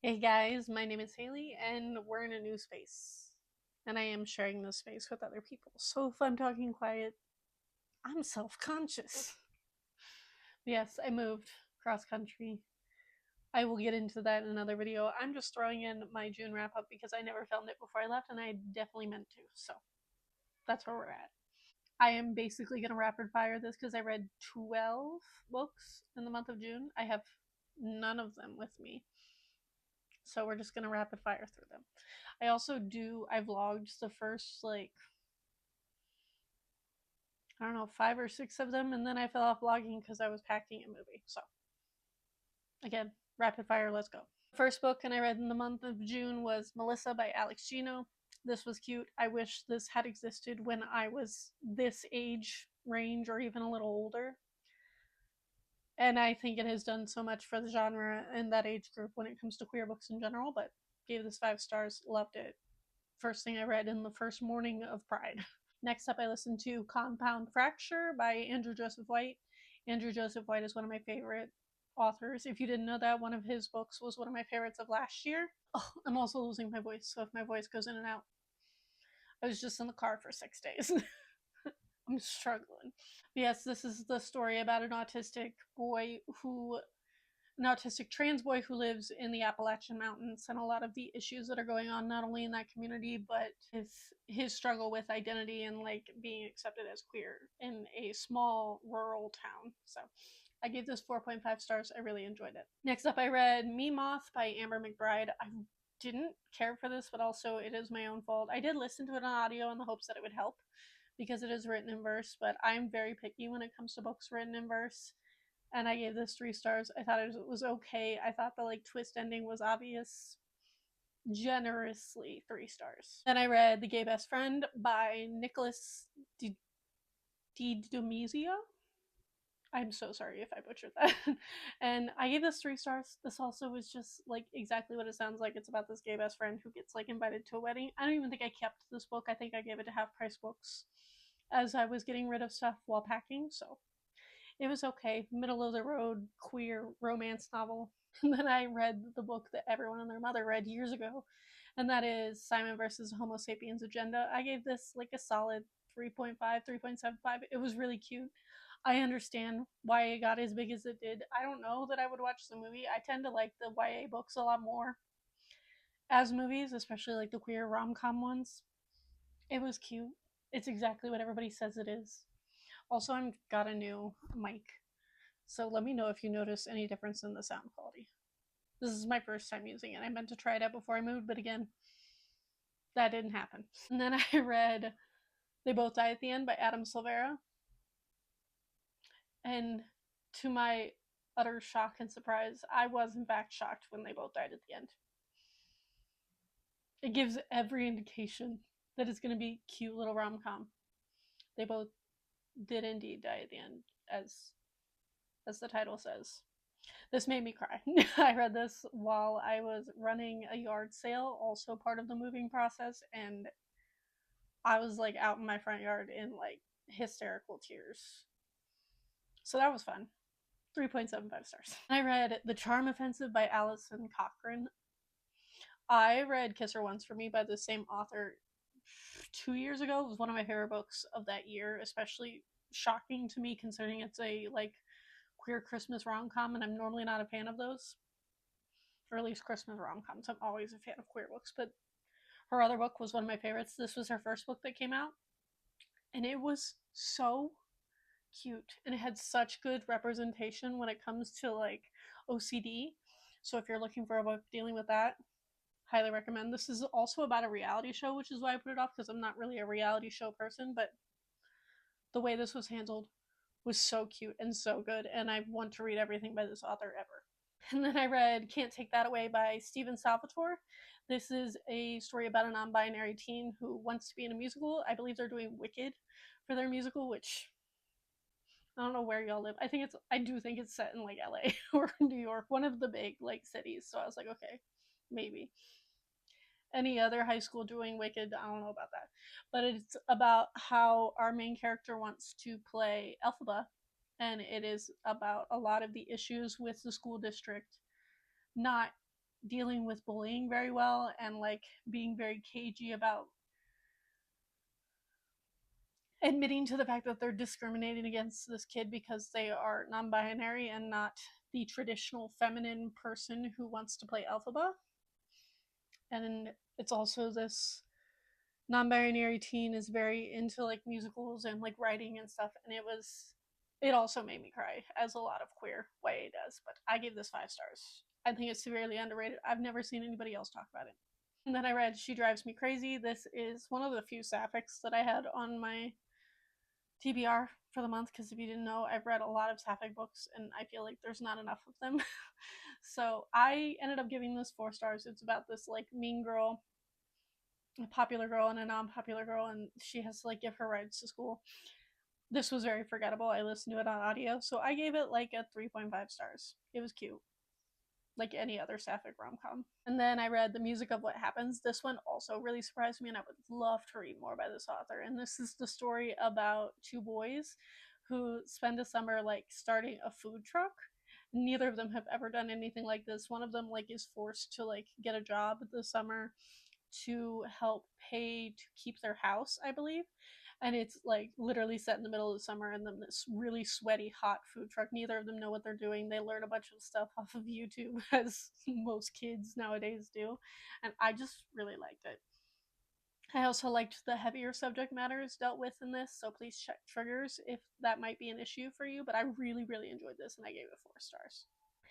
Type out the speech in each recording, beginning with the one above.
Hey guys, my name is Haley, and we're in a new space. And I am sharing this space with other people. So if I'm talking quiet, I'm self conscious. Yes, I moved cross country. I will get into that in another video. I'm just throwing in my June wrap up because I never filmed it before I left, and I definitely meant to. So that's where we're at. I am basically going to rapid fire this because I read 12 books in the month of June. I have none of them with me. So we're just going to rapid fire through them. I vlogged the first, I don't know, 5 or 6 of them, and then I fell off vlogging because I was packing a movie. So, again, rapid fire, let's go. The first book and I read in the month of June was Melissa by Alex Gino. This was cute. I wish this had existed when I was this age range or even a little older. And I think it has done so much for the genre and that age group when it comes to queer books in general, but gave this 5 stars, loved it. First thing I read in the first morning of Pride. Next up, I listened to Compound Fracture by Andrew Joseph White. Andrew Joseph White is one of my favorite authors. If you didn't know that, one of his books was one of my favorites of last year. Oh, I'm also losing my voice, so if my voice goes in and out, I was just in the car for 6 days. I'm struggling. But yes, this is the story about an autistic trans boy who lives in the Appalachian Mountains, and a lot of the issues that are going on not only in that community but his struggle with identity and like being accepted as queer in a small rural town. So I gave this 4.5 stars. I really enjoyed it. Next up, I read Me Moth by Amber McBride. I didn't care for this, but also it is my own fault. I did listen to it on audio in the hopes that it would help because it is written in verse, but I'm very picky when it comes to books written in verse, and I gave this 3 stars. I thought it was okay. I thought the like twist ending was obvious. Generously 3 stars. Then I read The Gay Best Friend by Nicholas Di Domizio. I'm so sorry if I butchered that. And I gave this 3 stars. This also was just like exactly what it sounds like. It's about this gay best friend who gets like invited to a wedding. I don't even think I kept this book. I think I gave it to Half Price Books as I was getting rid of stuff while packing. So it was okay. Middle of the road queer romance novel. And then I read the book that everyone and their mother read years ago, and that is Simon versus Homo sapiens Agenda. I gave this like a solid 3.5, 3.75. It was really cute. I understand why it got as big as it did. I don't know that I would watch the movie. I tend to like the YA books a lot more as movies, especially like the queer rom com ones. It was cute. It's exactly what everybody says it is. Also, I've got a new mic, so let me know if you notice any difference in the sound quality. This is my first time using it. I meant to try it out before I moved, but again, that didn't happen. And then I read They Both Die at the End by Adam Silvera. And to my utter shock and surprise, I was in fact shocked when they both died at the end. It gives every indication that it's going to be cute little rom com. They both did indeed die at the end, as the title says. This made me cry. I read this while I was running a yard sale, also part of the moving process, and I was like out in my front yard in like hysterical tears. So that was fun. 3.75 stars. I read The Charm Offensive by Alison Cochrane. I read Kiss Her Once for Me by the same author 2 years ago. It was one of my favorite books of that year, especially shocking to me considering it's a like queer Christmas rom com, and I'm normally not a fan of those, or at least Christmas rom coms. I'm always a fan of queer books, but her other book was one of my favorites. This was her first book that came out, and it was so cute, and it had such good representation when it comes to like OCD. So if you're looking for a book dealing with that, highly recommend. This is also about a reality show, which is why I put it off because I'm not really a reality show person, but the way this was handled was so cute and so good, and I want to read everything by this author ever. And then I read Can't Take That Away by Steven Salvatore. This is a story about a non binary teen who wants to be in a musical. I believe they're doing Wicked for their musical, which I don't know where y'all live. I do think it's set in like LA or New York, one of the big like cities. So I was like, okay, maybe. Any other high school doing Wicked, I don't know about that. But it's about how our main character wants to play Elphaba, and it is about a lot of the issues with the school district not dealing with bullying very well and like being very cagey about admitting to the fact that they're discriminating against this kid because they are non-binary and not the traditional feminine person who wants to play Elphaba. And it's also this non-binary teen is very into like musicals and like writing and stuff, and it also made me cry, as a lot of queer YA does. But I gave this 5 stars. I think it's severely underrated. I've never seen anybody else talk about it. And then I read She Drives Me Crazy. This is one of the few sapphics that I had on my TBR for the month, because if you didn't know, I've read a lot of sapphic books and I feel like there's not enough of them. So I ended up giving this 4 stars. It's about this like mean girl, a popular girl and a non-popular girl, and she has to like give her rides to school. This was very forgettable. I listened to it on audio, so I gave it like a 3.5 stars. It was cute, like any other sapphic rom-com. And then I read The Music of What Happens. This one also really surprised me, and I would love to read more by this author. And this is the story about 2 boys who spend a summer like starting a food truck. Neither of them have ever done anything like this. One of them like is forced to like get a job this summer to help pay to keep their house, I believe. And it's like literally set in the middle of the summer, and then this really sweaty, hot food truck. Neither of them know what they're doing. They learn a bunch of stuff off of YouTube, as most kids nowadays do. And I just really liked it. I also liked the heavier subject matters dealt with in this, so please check triggers if that might be an issue for you. But I really, really enjoyed this, and I gave it 4 stars.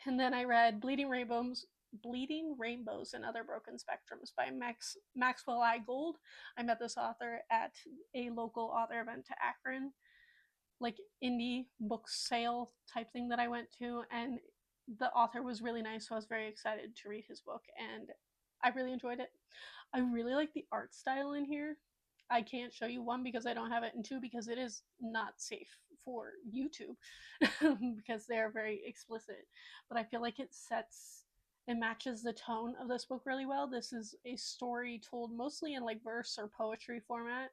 And then I read Bleeding Rainbows and Other Broken Spectrums by Maxwell I. Gold. I met this author at a local author event to Akron, like indie book sale type thing that I went to, and the author was really nice, so I was very excited to read his book, and I really enjoyed it. I really like the art style in here. I can't show you, one, because I don't have it, and two, because it is not safe for YouTube because they are very explicit. But I feel like it matches the tone of this book really well. This is a story told mostly in like verse or poetry format,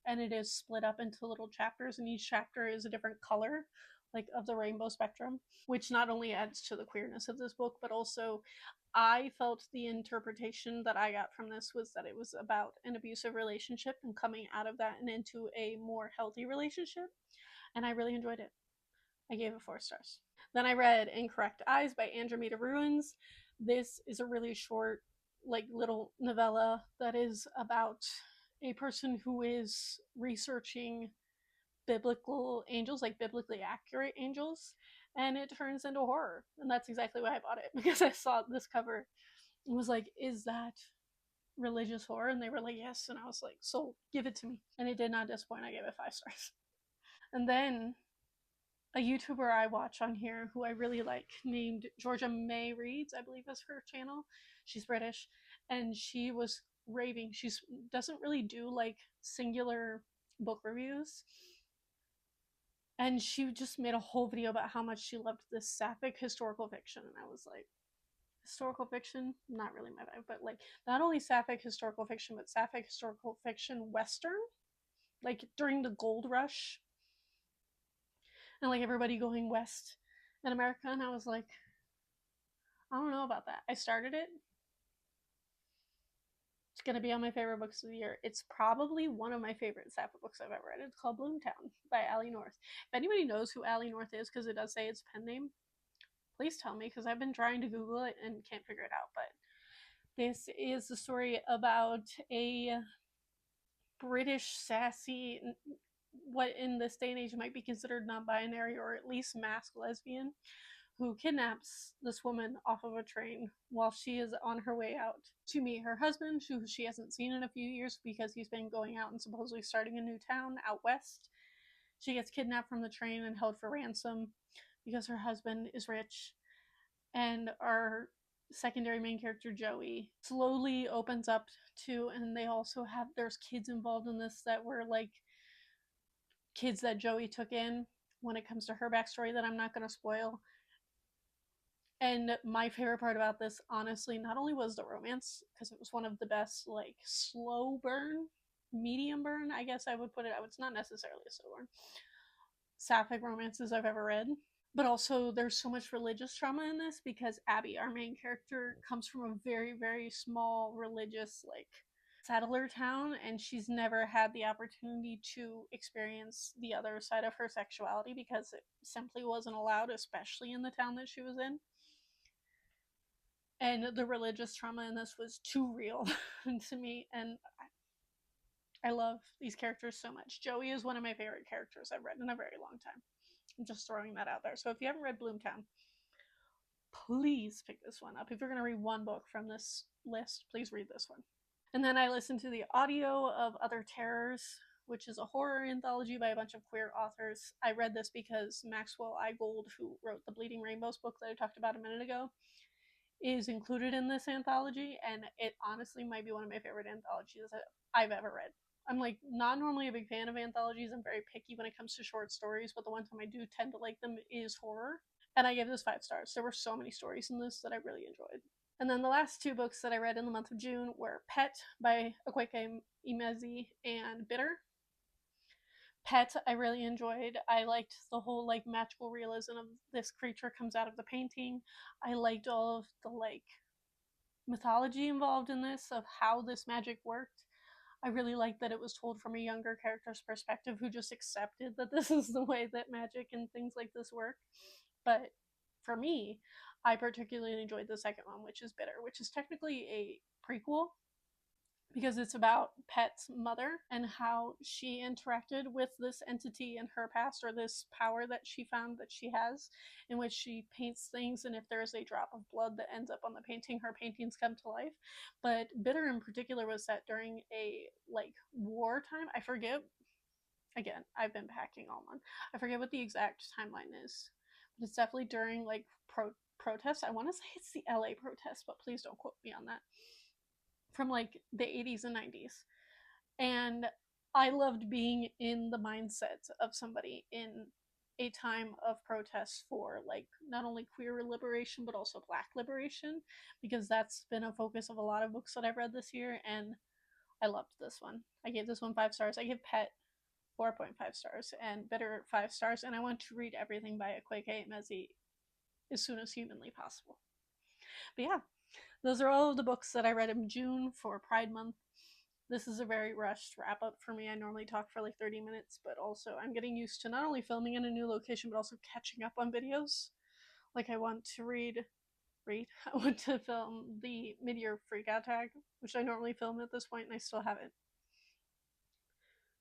and it is split up into little chapters, and each chapter is a different color, like of the rainbow spectrum, which not only adds to the queerness of this book, but also I felt the interpretation that I got from this was that it was about an abusive relationship and coming out of that and into a more healthy relationship. And I really enjoyed it. I gave it 4 stars. Then I read Incorrect Eyes by Andromeda Ruins. This is a really short, like little novella that is about a person who is researching biblical angels, like biblically accurate angels, and it turns into horror. And that's exactly why I bought it, because I saw this cover and was like, is that religious horror? And they were like, yes. And I was like, so give it to me. And it did not disappoint. I gave it 5 stars. And then a YouTuber I watch on here who I really like, named Georgia May Reads, I believe is her channel. She's British, and she was raving. She doesn't really do like singular book reviews, and she just made a whole video about how much she loved this sapphic historical fiction. And I was like, historical fiction, not really my vibe, but like not only sapphic historical fiction, but sapphic historical fiction western, like during the gold rush and like everybody going west in America. And I was like, I don't know about that. I started it. It's gonna be on my favorite books of the year. It's probably one of my favorite sapphic books I've ever read. It's called Bloomtown by Allie North. If anybody knows who Allie North is, because it does say its pen name, please tell me, because I've been trying to Google it and can't figure it out. But this is the story about a British sassy, what in this day and age might be considered non-binary or at least masked lesbian, who kidnaps this woman off of a train while she is on her way out to meet her husband, who she hasn't seen in a few years because he's been going out and supposedly starting a new town out west. She gets kidnapped from the train and held for ransom because her husband is rich. And our secondary main character, Joey, slowly opens up to, and they also have, there's kids involved in this that were like kids that Joey took in when it comes to her backstory that I'm not going to spoil. And my favorite part about this, honestly, not only was the romance, because it was one of the best, like, slow burn, medium burn, I guess I would put it. It's not necessarily a slow burn, sapphic romances I've ever read. But also, there's so much religious trauma in this because Abby, our main character, comes from a very, very small religious, like, settler town, and she's never had the opportunity to experience the other side of her sexuality because it simply wasn't allowed, especially in the town that she was in. And the religious trauma in this was too real to me, and I love these characters so much. Joey is one of my favorite characters I've read in a very long time. I'm just throwing that out there. So if you haven't read Bloomtown, please pick this one up. If you're going to read one book from this list, please read this one. And then I listened to the audio of Other Terrors, which is a horror anthology by a bunch of queer authors. I read this because Maxwell I. Gold, who wrote the Bleeding Rainbows book that I talked about a minute ago, is included in this anthology, and it honestly might be one of my favorite anthologies that I've ever read. I'm like not normally a big fan of anthologies. I'm very picky when it comes to short stories, but the one time I do tend to like them is horror. And I gave this 5 stars. There were so many stories in this that I really enjoyed. And then the last 2 books that I read in the month of June were Pet by Akwaeke Emezi and Bitter. Pet I really enjoyed. I liked the whole like magical realism of this creature comes out of the painting. I liked all of the like mythology involved in this of how this magic worked. I really liked that it was told from a younger character's perspective who just accepted that this is the way that magic and things like this work. But for me, I particularly enjoyed the second one, which is Bitter, which is technically a prequel because it's about Pet's mother and how she interacted with this entity in her past, or this power that she found that she has, in which she paints things, and if there is a drop of blood that ends up on the painting, her paintings come to life. But Bitter in particular was set during a like wartime. I forget. Again, I've been packing all month. I forget what the exact timeline is, but it's definitely during like protests. I want to say it's the LA protests, but please don't quote me on that, from like the 80s and 90s. And I loved being in the mindset of somebody in a time of protest for like not only queer liberation but also black liberation, because that's been a focus of a lot of books that I've read this year, and I loved this one. I gave this one 5 stars. I give Pet 4.5 stars and Bitter 5 stars, and I want to read everything by Akwaeke Emezi as soon as humanly possible. But yeah, those are all of the books that I read in June for Pride Month. This is a very rushed wrap up for me. I normally talk for like 30 minutes, but also I'm getting used to not only filming in a new location, but also catching up on videos. Like, I want to I want to film the mid-year freakout tag, which I normally film at this point, and I still haven't.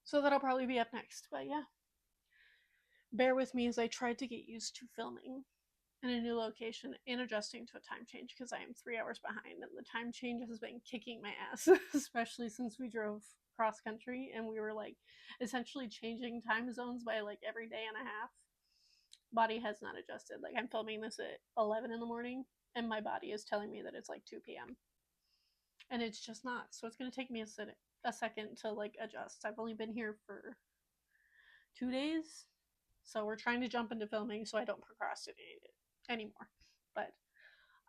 So that'll probably be up next. But yeah, bear with me as I try to get used to filming in a new location and adjusting to a time change, because I am 3 hours behind and the time change has been kicking my ass, especially since we drove cross country and we were like essentially changing time zones by like every day and a half. Body has not adjusted. Like, I'm filming this at 11 in the morning and my body is telling me that it's like 2 p.m. and it's just not. So it's going to take me a second to like adjust. I've only been here for 2 days, so we're trying to jump into filming so I don't procrastinate it anymore. But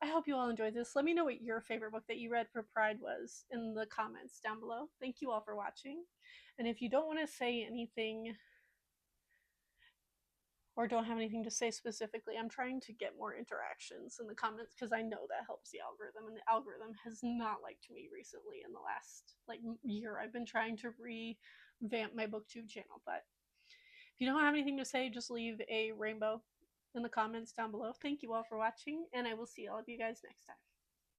I hope you all enjoyed this. Let me know what your favorite book that you read for Pride was in the comments down below. Thank you all for watching. And if you don't want to say anything or don't have anything to say specifically, I'm trying to get more interactions in the comments because I know that helps the algorithm, and the algorithm has not liked me recently in the last like year. I've been trying to revamp my booktube channel, but if you don't have anything to say, just leave a rainbow in the comments down below. Thank you all for watching, and I will see all of you guys next time.